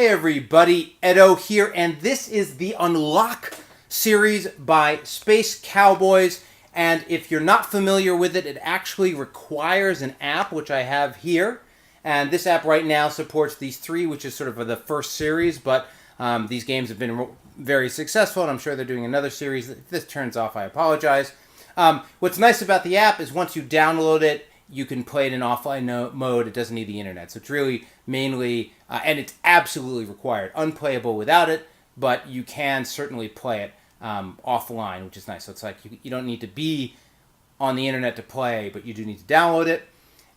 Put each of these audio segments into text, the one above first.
Hey everybody, Edo here, and this is the Unlock series by Space Cowboys. And if you're not familiar with it, it actually requires an app, which I have here. And this app right now supports these three, which is sort of the first series, but these games have been very successful, and I'm sure they're doing another series. If this turns off, I apologize. What's nice about the app is once you download it, you can play it in offline mode. It doesn't need the internet. So it's really mainly, and it's absolutely required, unplayable without it, but you can certainly play it offline, which is nice. So it's like you don't need to be on the internet to play, but you do need to download it.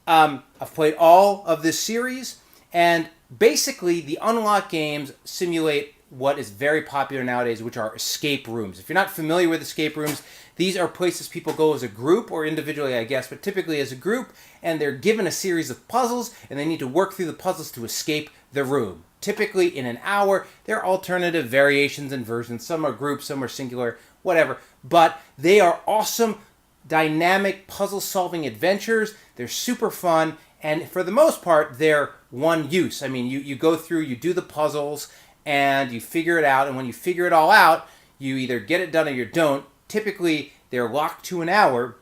I've played all of this series, and basically the Unlock games simulate what is very popular nowadays, which are escape rooms. If you're not familiar with escape rooms, these are places people go as a group or individually, I guess, but typically as a group, and they're given a series of puzzles, and they need to work through the puzzles to escape the room. Typically in an hour. There are alternative variations and versions. Some are group, some are singular, whatever. But they are awesome, dynamic, puzzle-solving adventures. They're super fun, and for the most part, they're one use. I mean, you go through, you do the puzzles, and you figure it out, and when you figure it all out, you either get it done or you don't. Typically, they're locked to an hour,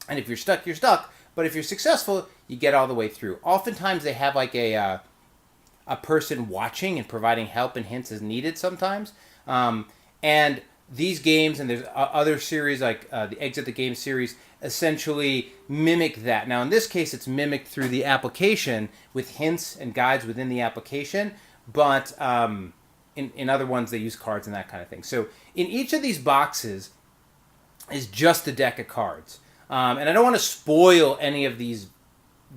and if you're stuck, you're stuck. But if you're successful, you get all the way through. Oftentimes, they have like a person watching and providing help and hints as needed sometimes. And these games, and there's other series like the Exit the Game series, essentially mimic that. Now, in this case, it's mimicked through the application with hints and guides within the application, but in other ones, they use cards and that kind of thing. So in each of these boxes is just a deck of cards. And I don't want to spoil any of these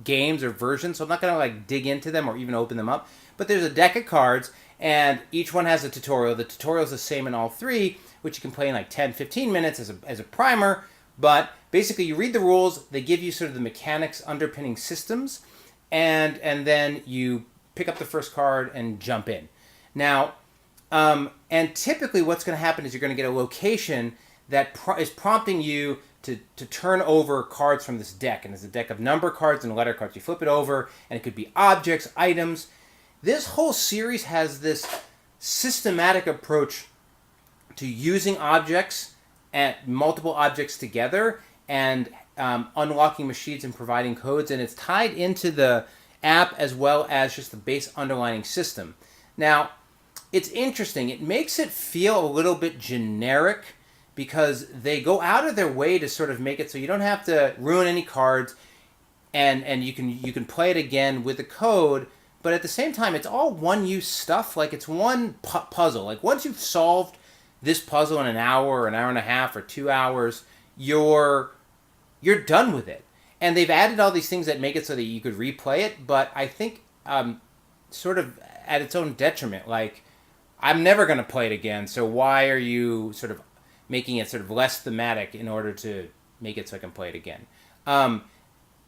games or versions, so I'm not going to like dig into them or even open them up. But there's a deck of cards, and each one has a tutorial. The tutorial is the same in all three, which you can play in like 10, 15 minutes as a primer. But basically, you read the rules. They give you sort of the mechanics underpinning systems, and then you pick up the first card and jump in. Now, and typically what's going to happen is you're going to get a location that is prompting you to turn over cards from this deck. And there's a deck of number cards and letter cards. You flip it over, and it could be objects, items. This whole series has this systematic approach to using objects and multiple objects together and unlocking machines and providing codes. And it's tied into the app as well as just the base underlining system. Now, it's interesting. It makes it feel a little bit generic because they go out of their way to sort of make it so you don't have to ruin any cards, and you can play it again with the code, but at the same time, it's all one-use stuff. Like, it's one puzzle. Like, once you've solved this puzzle in an hour or an hour and a half or 2 hours, you're done with it. And they've added all these things that make it so that you could replay it, but I think sort of at its own detriment. Like, I'm never going to play it again, so why are you sort of making it sort of less thematic in order to make it so I can play it again?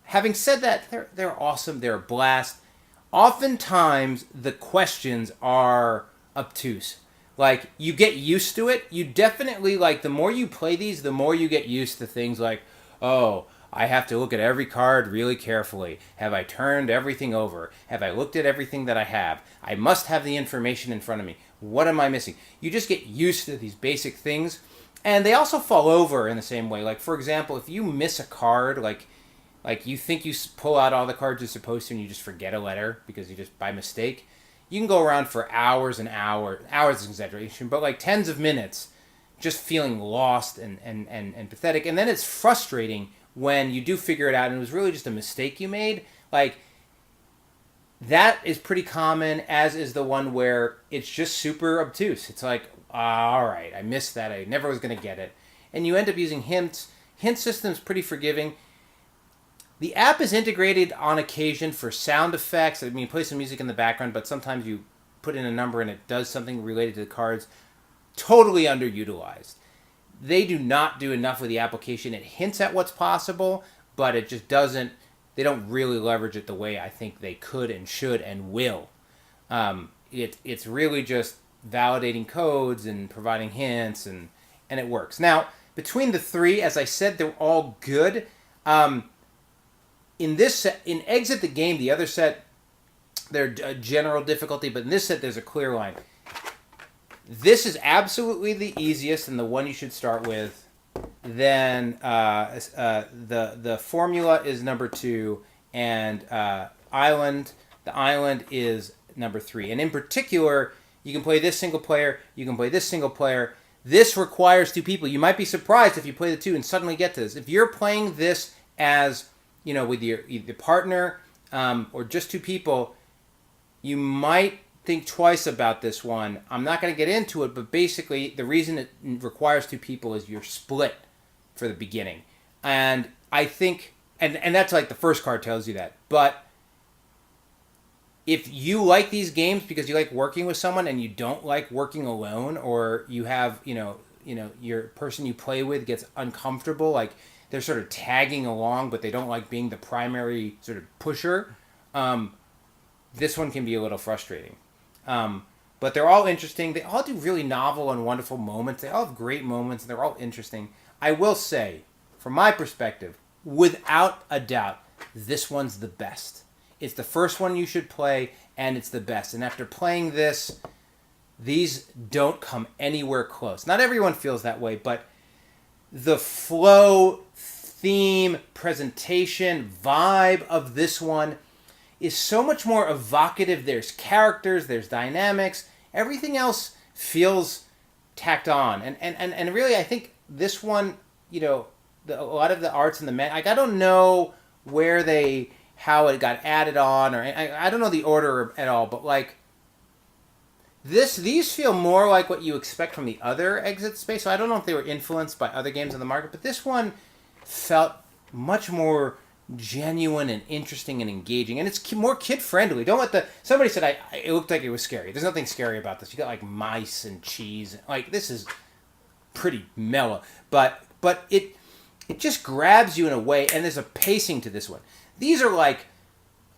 Having said that, they're awesome. They're a blast. Oftentimes, the questions are obtuse. Like, you get used to it. You definitely, like, the more you play these, the more you get used to things like, oh, I have to look at every card really carefully. Have I turned everything over? Have I looked at everything that I have? I must have the information in front of me. What am I missing? You just get used to these basic things. And they also fall over in the same way. Like, for example, if you miss a card, like you think you pull out all the cards you're supposed to and you just forget a letter because you just, by mistake, you can go around for hours and hours. Hours is exaggeration, but like tens of minutes just feeling lost and pathetic. And then it's frustrating when you do figure it out and it was really just a mistake you made. Like, that is pretty common, as is the one where it's just super obtuse. It's like, all right, I missed that. I never was going to get it. And you end up using hints. Hint system's pretty forgiving. The app is integrated on occasion for sound effects. I mean, you play some music in the background, but sometimes you put in a number and it does something related to the cards. Totally underutilized. They do not do enough with the application. It hints at what's possible, but it just doesn't. They don't really leverage it the way I think they could and should and will. It's really just validating codes and providing hints, and it works. Now, between the three, as I said, they're all good. In this set, in Exit the Game, the other set, They're general difficulty, but in this set there's a clear line. This is absolutely the easiest and the one you should start with. Then the formula is number 2, and island. The island is number 3. And in particular, you can play this single player. You can play this single player. This requires 2 people. You might be surprised if you play the 2 and suddenly get to this. If you're playing this as, with your either partner or just 2 people, you might think twice about this one. I'm not going to get into it, but basically the reason it requires 2 people is you're split for the beginning. And I think, and that's like the first card tells you that. But if you like these games because you like working with someone and you don't like working alone, or you have, your person you play with gets uncomfortable, like they're sort of tagging along, but they don't like being the primary sort of pusher, this one can be a little frustrating. But they're all interesting. They all do really novel and wonderful moments. They all have great moments, and they're all interesting. I will say, from my perspective, without a doubt, this one's the best. It's the first one you should play, and it's the best. And after playing this, these don't come anywhere close. Not everyone feels that way, but the flow, theme, presentation, vibe of this one is so much more evocative. There's characters, there's dynamics. Everything else feels tacked on. And really, I think this one, a lot of the arts and the I don't know how it got added on, or I don't know the order at all, but like these feel more like what you expect from the other Exit Space. So I don't know if they were influenced by other games on the market, but this one felt much more genuine and interesting and engaging, and it's more kid-friendly. Don't let somebody said it looked like it was scary. There's nothing scary about this. You got like mice and cheese. Like, this is pretty mellow, but it just grabs you in a way, and there's a pacing to this one. These are like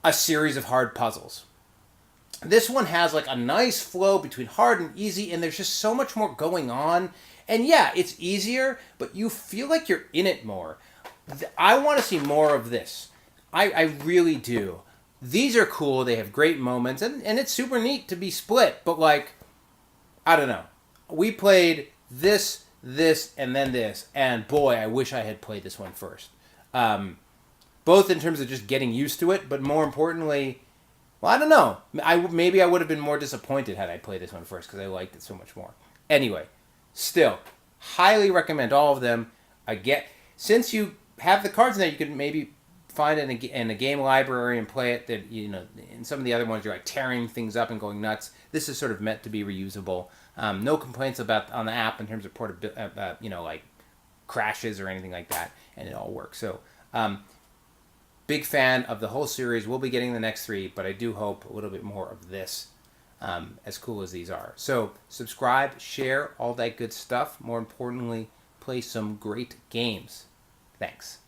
a series of hard puzzles. This one has like a nice flow between hard and easy, and there's just so much more going on. And yeah, it's easier, but you feel like you're in it more. I want to see more of this. I really do. These are cool. They have great moments, and it's super neat to be split. But like, I don't know. We played this, and then this, and boy, I wish I had played this one first. Both in terms of just getting used to it, but more importantly, well, I don't know. Maybe I would have been more disappointed had I played this one first because I liked it so much more. Anyway, still, highly recommend all of them. Since you have the cards in there, you could maybe find it in a game library and play it. That in some of the other ones, you're like tearing things up and going nuts. This is sort of meant to be reusable. No complaints on the app in terms of portability, like crashes or anything like that, and it all works. So. Big fan of the whole series. We'll be getting the next 3, but I do hope a little bit more of this, as cool as these are. So subscribe, share, all that good stuff. More importantly, play some great games. Thanks.